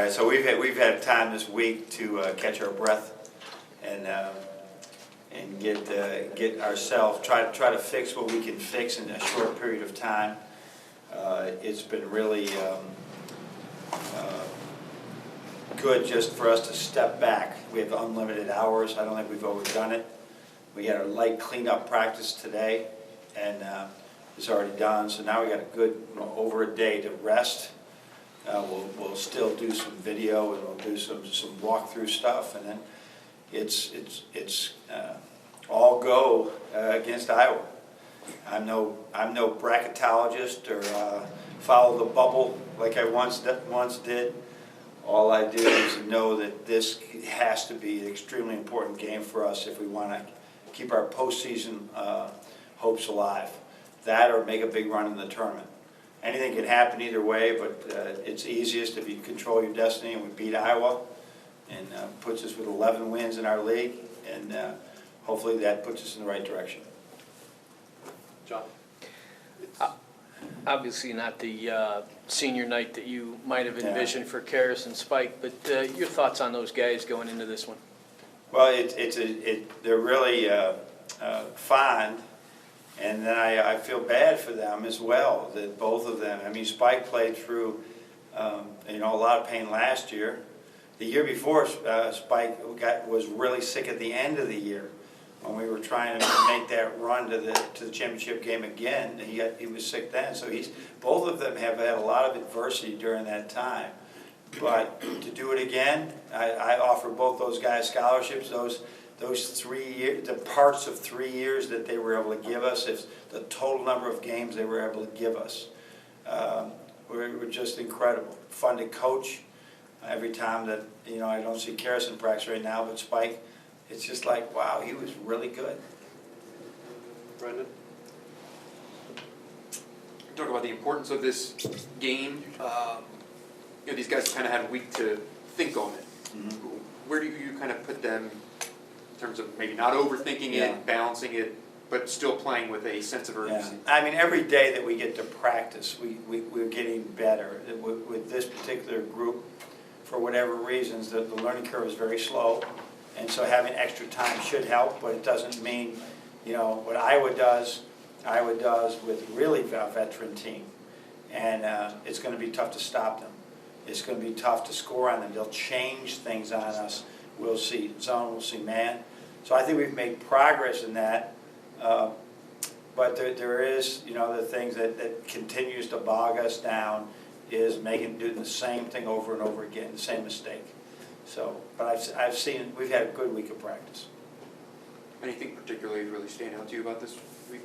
right, so we've had time this week to catch our breath and get ourselves try to fix what we can fix in a short period of time. It's been really good just for us to step back. We have unlimited hours. I don't think we've overdone it. We had a light cleanup practice today, and it's already done. So now we got a good over a day to rest. We'll still do some video, and we'll do some walkthrough stuff, and then it's all go against Iowa. I'm no bracketologist or follow the bubble like I once did. All I do is know that this has to be an extremely important game for us if we want to keep our postseason hopes alive. That or make a big run in the tournament. Anything can happen either way, but it's easiest if you control your destiny, and we beat Iowa, and puts us with 11 wins in our league, and hopefully that puts us in the right direction. John? Obviously not the senior night that you might have envisioned for Karras and Spike, but your thoughts on those guys going into this one? Well, they're really fond, and then I feel bad for them as well, that both of them. I mean, Spike played through a lot of pain last year. The year before, Spike was really sick at the end of the year when we were trying to make that run to the championship game again. He was sick then, so both of them have had a lot of adversity during that time. But to do it again, I offer both those guys scholarships. Those 3 years, the parts of 3 years that they were able to give us, if the total number of games they were able to give us, were just incredible. Fun to coach. Every time that I don't see Karras in practice right now, but Spike, it's just like, wow, he was really good. Brendan? Talk about the importance of this game. These guys kind of had a week to think on it. Mm-hmm. Where do you kind of put them in terms of maybe not overthinking it, balancing it, but still playing with a sense of urgency? Yeah. I mean, every day that we get to practice, we're getting better. With this particular group, for whatever reasons, the learning curve is very slow, and so having extra time should help, but it doesn't mean, what Iowa does with really a veteran team, and it's going to be tough to stop them. It's going to be tough to score on them. They'll change things on us. We'll see zone, we'll see man. So I think we've made progress in that, but there is, the things that continues to bog us down is doing the same thing over and over again, the same mistake. So, but I've seen, we've had a good week of practice. Anything particularly really stand out to you about this week?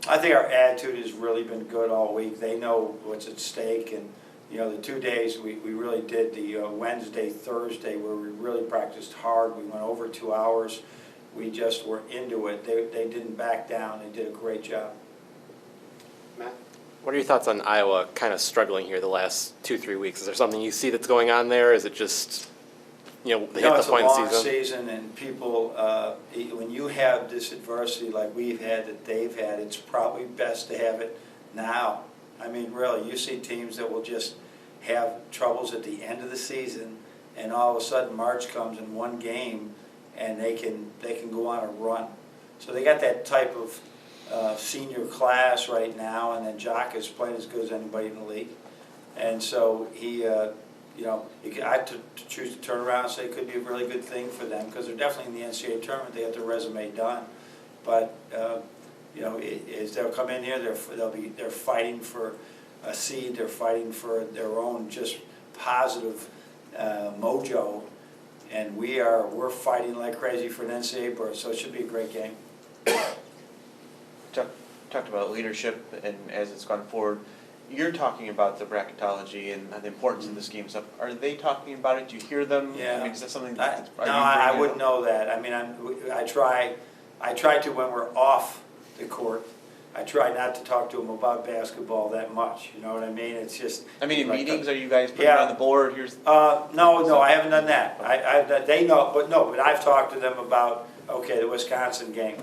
I think our attitude has really been good all week. They know what's at stake, and the 2 days we really did, the Wednesday, Thursday, where we really practiced hard. We went over 2 hours. We just were into it. They didn't back down. They did a great job. Matt? What are your thoughts on Iowa kind of struggling here the last 2-3 weeks? Is there something you see that's going on there? Is it just, they hit the point of the season? It's a long season, and people, when you have this adversity like we've had, that they've had, it's probably best to have it now. I mean, really, you see teams that will just have troubles at the end of the season, and all of a sudden March comes in one game, and they can go on a run. So they got that type of senior class right now, and then Jock is playing as good as anybody in the league, and so I to choose to turn around and say it could be a really good thing for them, because they're definitely in the NCAA tournament. They have their resume done, but as they'll come in here, they're fighting for a seed. They're fighting for their own just positive mojo, and we're fighting like crazy for an NCAA berth. So it should be a great game. Talked about leadership, and as it's gone forward, you're talking about the bracketology and the importance of this game stuff. Are they talking about it? Do you hear them? Yeah. I mean, is that something? I wouldn't know that. I mean, I try to when we're off the court. I try not to talk to them about basketball that much. You know what I mean? It's just. I mean, in meetings, are you guys putting it on the board? Here's. No, I haven't done that. They know, but I've talked to them about the Wisconsin game.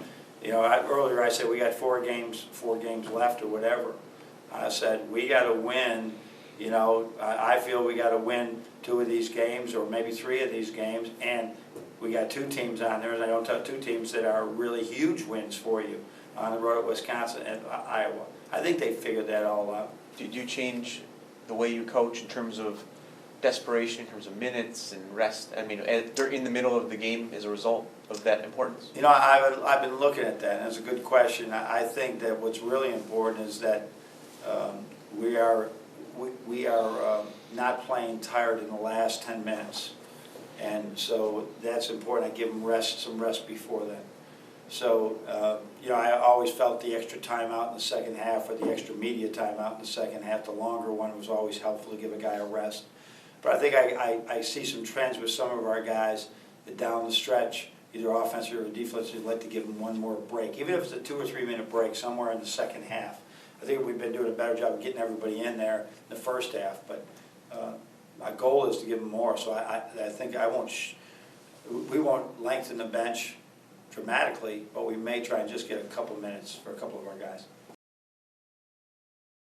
Earlier I said we got 4 games left or whatever. I said we got to win, You know, I feel we gotta win 2 of these games, or maybe 3 of these games, and we got 2 teams on there, and I don't tell 2 teams that are really huge wins for you on the road at Wisconsin and Iowa. I think they figured that all out. Did you change the way you coach in terms of desperation, in terms of minutes and rest? I mean, in the middle of the game as a result of that importance? You know, I've been looking at that, and it's a good question. I think that what's really important is that we are not playing tired in the last 10 minutes. And so that's important. I give them some rest before then. So, you know, I always felt the extra time out in the second half, or the extra media time out in the second half, the longer one, was always helpful to give a guy a rest. But I think I see some trends with some of our guys that down the stretch, either offensively or defensively, like to give them one more break, even if it's a 2 or 3 minute break somewhere in the second half. I think we've been doing a better job of getting everybody in there in the first half, but my goal is to give them more. So I think we won't lengthen the bench dramatically, but we may try and just get a couple minutes for a couple of our guys.